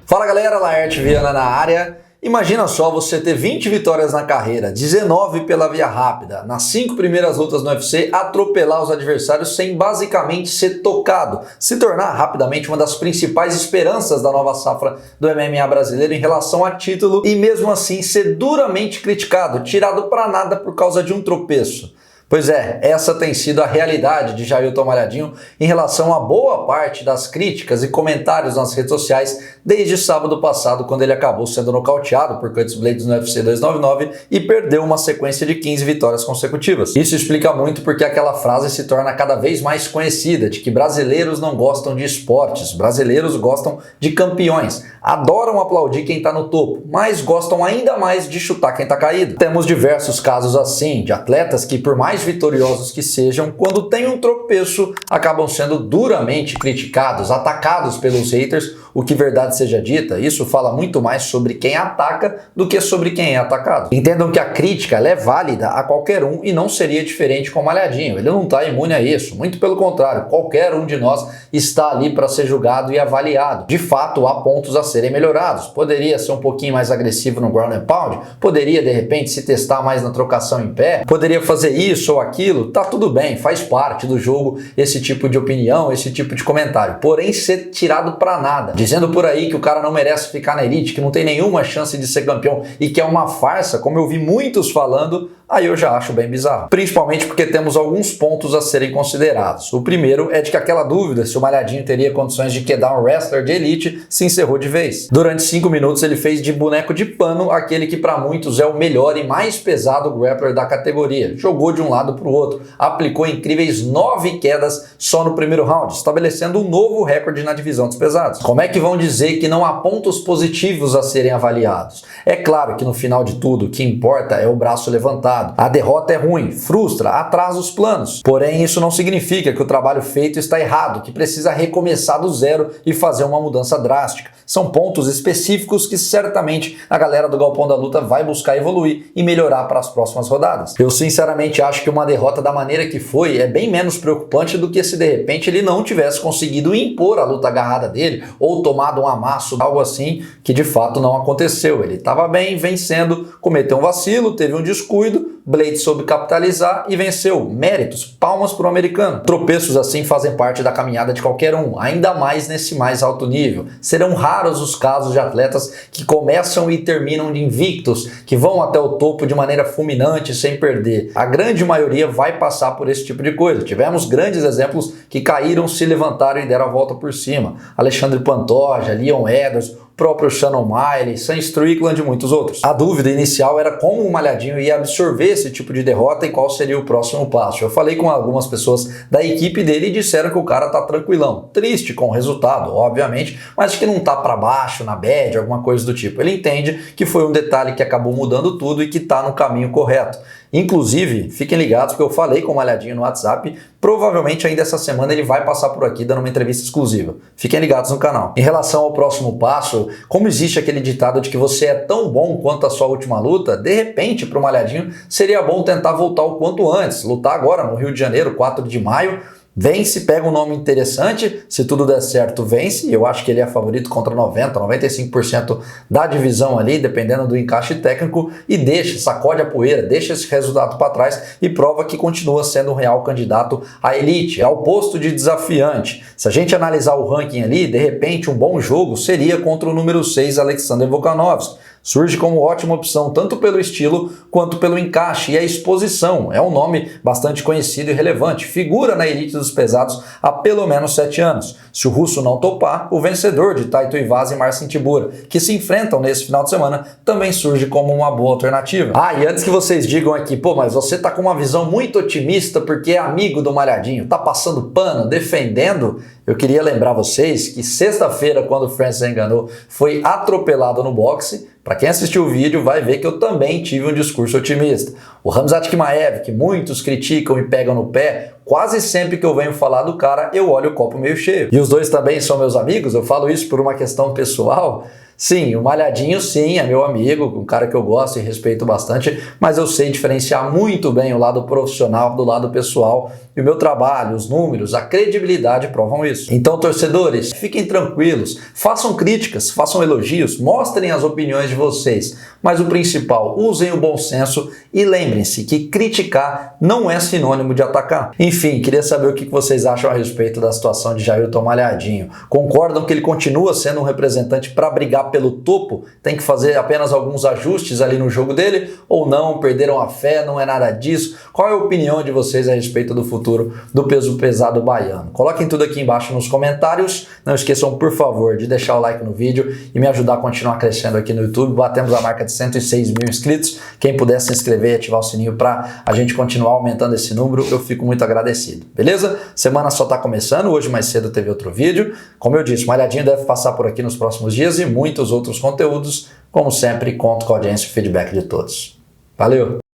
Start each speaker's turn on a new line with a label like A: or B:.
A: Fala galera, Laerte Viana na área. Imagina só você ter 20 vitórias na carreira, 19 pela via rápida, nas 5 primeiras lutas no UFC, atropelar os adversários sem basicamente ser tocado, se tornar rapidamente uma das principais esperanças da nova safra do MMA brasileiro em relação a título e mesmo assim ser duramente criticado, tirado pra nada por causa de um tropeço. Pois é, essa tem sido a realidade de Jailton Malhadinho em relação a boa parte das críticas e comentários nas redes sociais desde sábado passado, quando ele acabou sendo nocauteado por Curtis Blaydes no UFC 299 e perdeu uma sequência de 15 vitórias consecutivas. Isso explica muito porque aquela frase se torna cada vez mais conhecida, de que brasileiros não gostam de esportes, brasileiros gostam de campeões, adoram aplaudir quem está no topo, mas gostam ainda mais de chutar quem está caído. Temos diversos casos assim, de atletas que por mais vitoriosos que sejam, quando tem um tropeço, acabam sendo duramente criticados, atacados pelos haters. O que verdade seja dita, isso fala muito mais sobre quem ataca do que sobre quem é atacado. Entendam que a crítica ela é válida a qualquer um e não seria diferente com o Malhadinho. Ele não está imune a isso, muito pelo contrário, qualquer um de nós está ali para ser julgado e avaliado. De fato, há pontos a serem melhorados. Poderia ser um pouquinho mais agressivo no ground and pound, poderia de repente se testar mais na trocação em pé, poderia fazer isso ou aquilo, tá tudo bem, faz parte do jogo esse tipo de opinião, esse tipo de comentário. Porém, ser tirado para nada, dizendo por aí que o cara não merece ficar na elite, que não tem nenhuma chance de ser campeão e que é uma farsa, como eu vi muitos falando, aí eu já acho bem bizarro. Principalmente porque temos alguns pontos a serem considerados. O primeiro é de que aquela dúvida se o Malhadinho teria condições de quedar um wrestler de elite se encerrou de vez. Durante 5 minutos ele fez de boneco de pano aquele que para muitos é o melhor e mais pesado grappler da categoria. Jogou de um lado para o outro, aplicou incríveis 9 quedas só no primeiro round, estabelecendo um novo recorde na divisão dos pesados. Como é que vão dizer que não há pontos positivos a serem avaliados? É claro que no final de tudo o que importa é o braço levantado. A derrota é ruim, frustra, atrasa os planos. Porém, isso não significa que o trabalho feito está errado, que precisa recomeçar do zero e fazer uma mudança drástica. São pontos específicos que certamente a galera do Galpão da Luta vai buscar evoluir e melhorar para as próximas rodadas. Eu sinceramente acho que uma derrota da maneira que foi é bem menos preocupante do que se de repente ele não tivesse conseguido impor a luta agarrada dele ou tomado um amasso, algo assim, que de fato não aconteceu. Ele estava bem, vencendo, cometeu um vacilo, teve um descuido, Blaydes soube capitalizar e venceu. Méritos, palmas para o americano. Tropeços assim fazem parte da caminhada de qualquer um, ainda mais nesse mais alto nível. Serão raros os casos de atletas que começam e terminam de invictos, que vão até o topo de maneira fulminante sem perder. A grande maioria vai passar por esse tipo de coisa. Tivemos grandes exemplos que caíram, se levantaram e deram a volta por cima. Alexandre Pantoja, Leon Edwards, próprio Shannon Miley, Sam Strickland e muitos outros. A dúvida inicial era como o Malhadinho ia absorver esse tipo de derrota e qual seria o próximo passo. Eu falei com algumas pessoas da equipe dele e disseram que o cara tá tranquilão, triste com o resultado, obviamente, mas que não tá para baixo, na bad, alguma coisa do tipo. Ele entende que foi um detalhe que acabou mudando tudo e que tá no caminho correto. Inclusive, fiquem ligados porque eu falei com o Malhadinho no WhatsApp, provavelmente ainda essa semana ele vai passar por aqui dando uma entrevista exclusiva. Fiquem ligados no canal. Em relação ao próximo passo, como existe aquele ditado de que você é tão bom quanto a sua última luta, de repente para o Malhadinho seria bom tentar voltar o quanto antes, lutar agora no Rio de Janeiro, 4 de maio, vence, pega um nome interessante, se tudo der certo, vence. Eu acho que ele é favorito contra 95% da divisão ali, dependendo do encaixe técnico, e deixa, sacode a poeira, deixa esse resultado para trás e prova que continua sendo um real candidato à elite, ao posto de desafiante. Se a gente analisar o ranking ali, de repente um bom jogo seria contra o número 6, Alexander Volkanovski. Surge como ótima opção tanto pelo estilo quanto pelo encaixe e a exposição. É um nome bastante conhecido e relevante, figura na elite dos pesados há pelo menos 7 anos. Se o russo não topar, o vencedor de Taito Ivasa e Marcin Tybura, que se enfrentam nesse final de semana, também surge como uma boa alternativa. E antes que vocês digam aqui, pô, mas você tá com uma visão muito otimista porque é amigo do Malhadinho, tá passando pano, defendendo, eu queria lembrar vocês que sexta-feira, quando o Francis Ngannou foi atropelado no boxe, para quem assistiu o vídeo vai ver que eu também tive um discurso otimista. O Khamzat Chimaev, que muitos criticam e pegam no pé, quase sempre que eu venho falar do cara, eu olho o copo meio cheio. E os dois também são meus amigos, eu falo isso por uma questão pessoal. Sim, o Malhadinho sim, é meu amigo, um cara que eu gosto e respeito bastante, mas eu sei diferenciar muito bem o lado profissional do lado pessoal e o meu trabalho, os números, a credibilidade provam isso. Então, torcedores, fiquem tranquilos, façam críticas, façam elogios, mostrem as opiniões de vocês, mas o principal, usem o bom senso e lembrem-se que criticar não é sinônimo de atacar. Enfim, queria saber o que vocês acham a respeito da situação de Jailton Malhadinho. Concordam que ele continua sendo um representante para brigar pelo topo? Tem que fazer apenas alguns ajustes ali no jogo dele? Ou não? Perderam a fé? Não é nada disso? Qual é a opinião de vocês a respeito do futuro do peso pesado baiano? Coloquem tudo aqui embaixo nos comentários. Não esqueçam, por favor, de deixar o like no vídeo e me ajudar a continuar crescendo aqui no YouTube. Batemos a marca de 106 mil inscritos. Quem puder se inscrever e ativar o sininho para a gente continuar aumentando esse número, eu fico muito agradecido. Beleza? Semana só está começando. Hoje mais cedo teve outro vídeo. Como eu disse, o Malhadinho deve passar por aqui nos próximos dias e muitos outros conteúdos. Como sempre, conto com a audiência e feedback de todos. Valeu!